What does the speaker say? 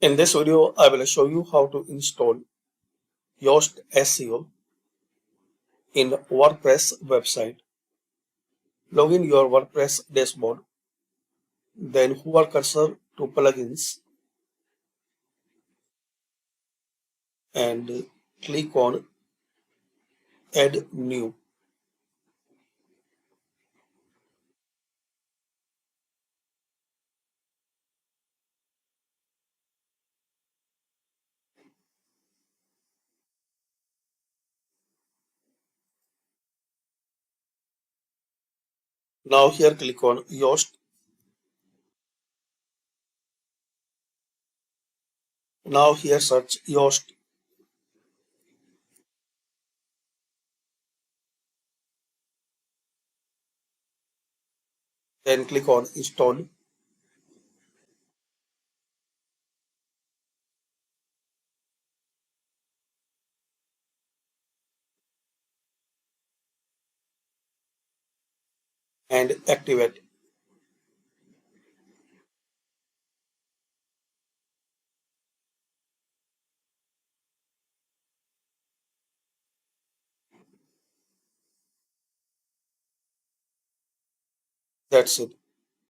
In this video, I will show you how to install Yoast SEO in WordPress website. Login your WordPress dashboard, then hover cursor to plugins and click on add new. Now here click on Yoast. Now here search Yoast. Then click on install. And activate. That's it.